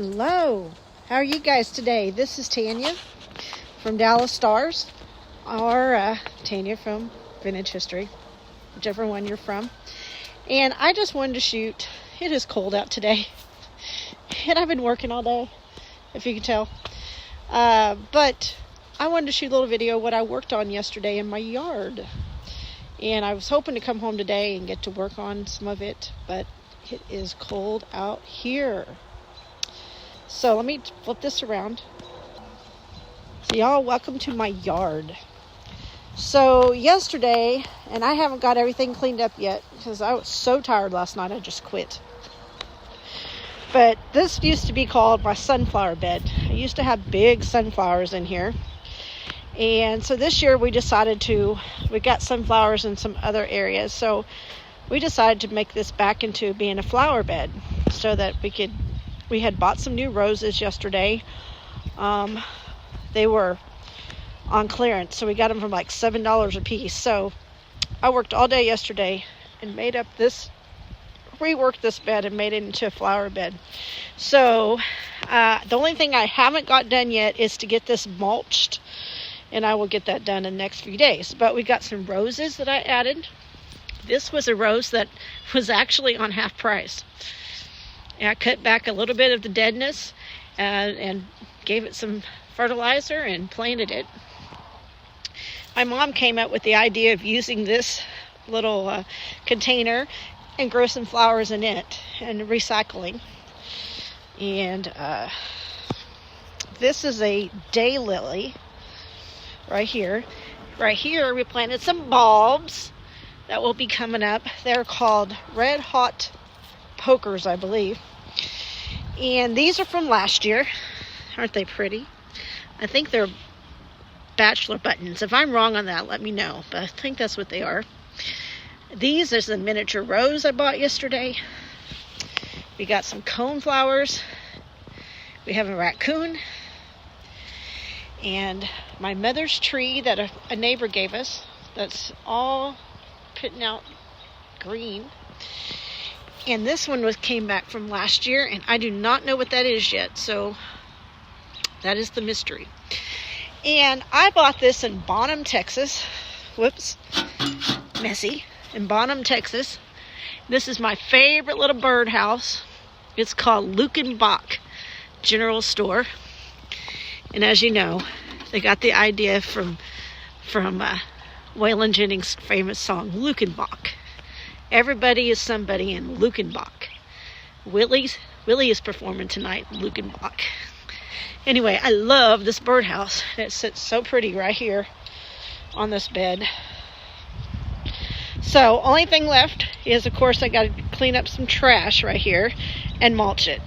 Hello, how are you guys today? This is Tanya from Dallas Stars, or Tanya from Vintage History, whichever one you're from. And I just wanted to shoot. It is cold out today, and I've been working all day, if you can tell. But I wanted to shoot a little video of what I worked on yesterday in my yard. And I was hoping to come home today and get to work on some of it, but it is cold out here. So let me flip this around. So y'all, welcome to my yard. So yesterday, and I haven't got everything cleaned up yet because I was so tired last night I just quit. But this used to be called my sunflower bed. I used to have big sunflowers in here. And so this year we got sunflowers in some other areas. So we decided to make this back into being a flower bed so that we had bought some new roses yesterday. They were on clearance, so we got them for like $7 a piece. So I worked all day yesterday and reworked this bed and made it into a flower bed. So the only thing I haven't got done yet is to get this mulched, and I will get that done in the next few days. But we got some roses that I added. This was a rose that was actually on half price. I cut back a little bit of the deadness and gave it some fertilizer and planted it. My mom came up with the idea of using this little container and grow some flowers in it and recycling. And this is a daylily right here. Right here we planted some bulbs that will be coming up. They're called Red Hot Pokers, I believe. And these are from last year. Aren't they pretty? I think they're bachelor buttons. If I'm wrong on that, let me know. But I think that's what they are. These is the miniature rose I bought yesterday. We got some cone flowers. We have a raccoon. And my mother's tree that a neighbor gave us, that's all putting out green. And this one came back from last year, and I do not know what that is yet. So that is the mystery. And I bought this in Bonham, Texas. Whoops. Messy. In Bonham, Texas. This is my favorite little birdhouse. It's called Lukenbach General Store. And as you know, they got the idea from Waylon Jennings' famous song, Lukenbach. Everybody is somebody in Lukenbach. Willie is performing tonight in Lukenbach. Anyway, I love this birdhouse. It sits so pretty right here on this bed. So, only thing left is, of course, I got to clean up some trash right here and mulch it.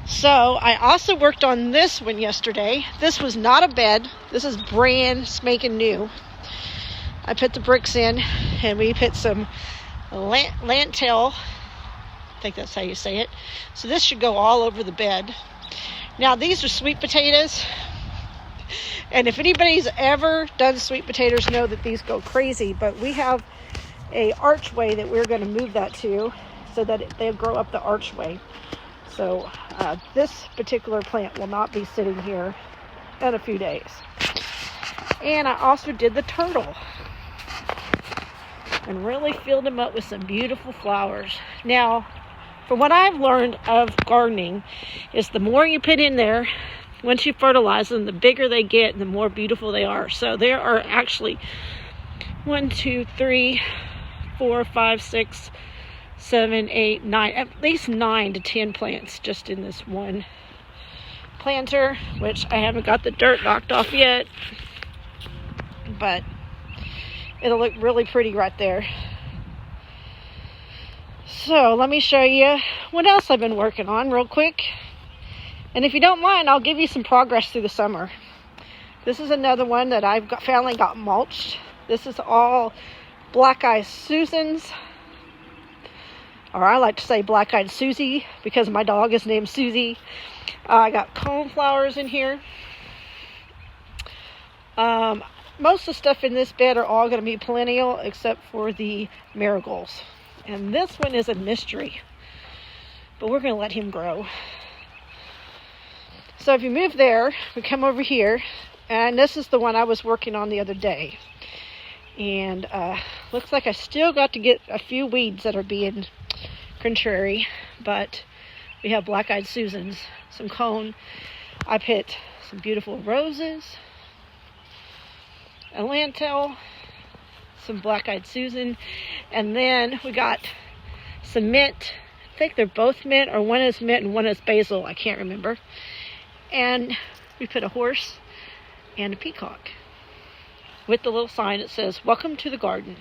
So, I also worked on this one yesterday. This was not a bed. This is brand spanking new. I put the bricks in, and we put some lentil. I think that's how you say it. So this should go all over the bed. Now, these are sweet potatoes. And if anybody's ever done sweet potatoes, know that these go crazy. But we have a archway that we're going to move that to so that they'll grow up the archway. So this particular plant will not be sitting here in a few days. And I also did the turtle and really filled them up with some beautiful flowers. Now, from what I've learned of gardening, is the more you put in there, once you fertilize them, the bigger they get and the more beautiful they are. So there are actually 1, 2, 3, 4, 5, 6, 7, 8, 9, at least 9 to 10 plants just in this one planter, which I haven't got the dirt knocked off yet, but it'll look really pretty right there. So let me show you what else I've been working on real quick. And if you don't mind, I'll give you some progress through the summer. This is another one that I've finally got mulched. This is all black-eyed Susans. Or I like to say black-eyed Susie because my dog is named Susie. I got cone flowers in here. Most of the stuff in this bed are all going to be perennial except for the marigolds. And this one is a mystery. But we're going to let him grow. So if you move there, we come over here, and this is the one I was working on the other day. And looks like I still got to get a few weeds that are being contrary, but we have black-eyed Susans, some cone. I put some beautiful roses, a lantel, some black-eyed Susan, and then we got some mint. I think they're both mint, or one is mint and one is basil. I can't remember. And we put a horse and a peacock with the little sign that says, "Welcome to the garden."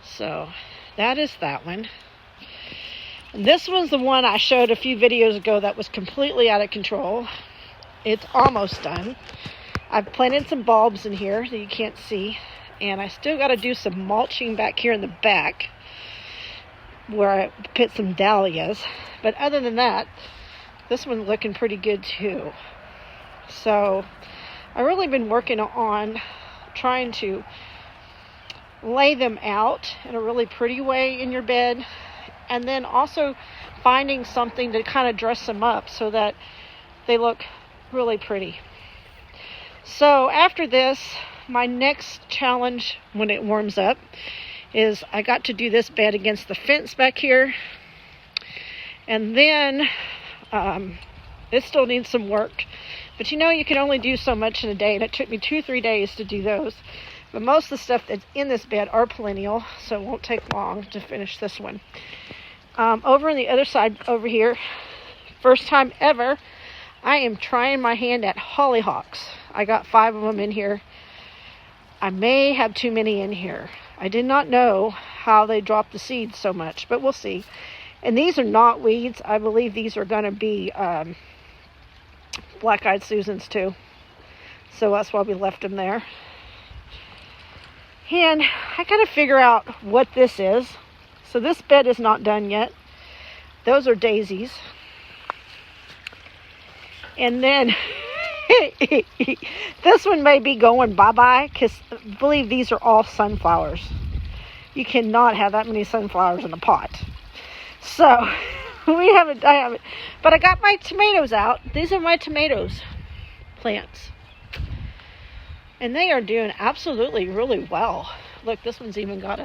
So that is that one. And this was the one I showed a few videos ago that was completely out of control. It's almost done. I've planted some bulbs in here that you can't see, and I still got to do some mulching back here in the back where I put some dahlias. But other than that, this one's looking pretty good too. So I've really been working on trying to lay them out in a really pretty way in your bed, and then also finding something to kind of dress them up so that they look really pretty. So after this, my next challenge when it warms up is I got to do this bed against the fence back here, and then it still needs some work, but you know, you can only do so much in a day, and it took me 2-3 days to do those. But most of the stuff that's in this bed are perennial, so it won't take long to finish this one. Over on the other side over here, first time ever, I am trying my hand at hollyhocks. I got 5 of them in here. I may have too many in here. I did not know how they drop the seeds so much, but we'll see. And these are not weeds. I believe these are going to be black-eyed Susans too. So that's why we left them there. And I got to figure out what this is. So this bed is not done yet. Those are daisies. And then this one may be going bye-bye, because I believe these are all sunflowers. You cannot have that many sunflowers in a pot. So I haven't, but I got my tomatoes out. These are my tomatoes plants. And they are doing absolutely really well. Look, this one's even got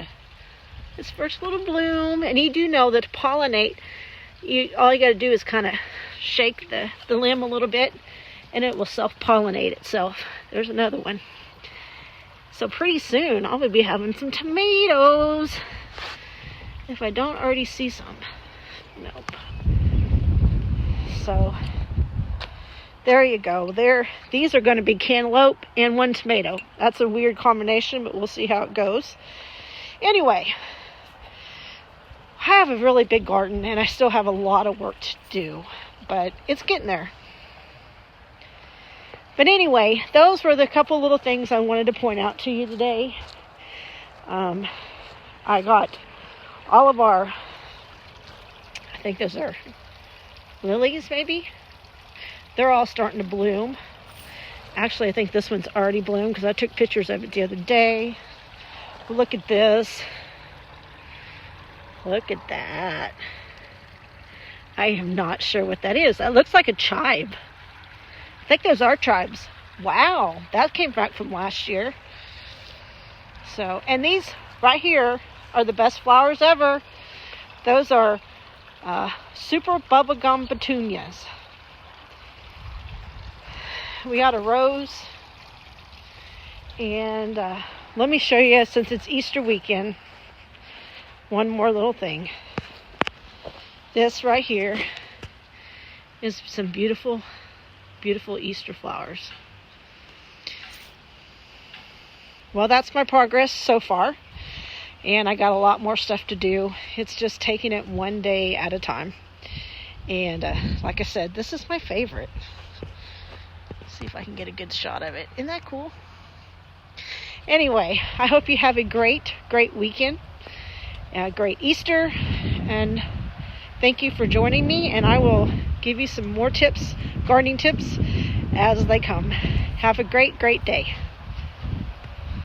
its first little bloom. And you do know that to pollinate, all you got to do is kind of shake the limb a little bit, and it will self-pollinate itself. There's another one. So pretty soon, I'll be having some tomatoes. If I don't already see some. Nope. So there you go. These are going to be cantaloupe and 1 tomato. That's a weird combination, but we'll see how it goes. Anyway, I have a really big garden, and I still have a lot of work to do, but it's getting there. But anyway, those were the couple little things I wanted to point out to you today. I got all of our, I think those are lilies maybe. They're all starting to bloom. Actually, I think this one's already bloomed because I took pictures of it the other day. Look at this. Look at that. I am not sure what that is. That looks like a chive. I think those are chives. Wow, that came back from last year. So, and these right here are the best flowers ever. Those are super bubblegum petunias. We got a rose. And let me show you, since it's Easter weekend, one more little thing. This right here is some beautiful, beautiful Easter flowers. Well, that's my progress so far. And I got a lot more stuff to do. It's just taking it one day at a time. And like I said, this is my favorite. Let's see if I can get a good shot of it. Isn't that cool? Anyway, I hope you have a great, great weekend. A great Easter. And thank you for joining me. And I will give you some more tips, gardening tips, as they come. Have a great, great day.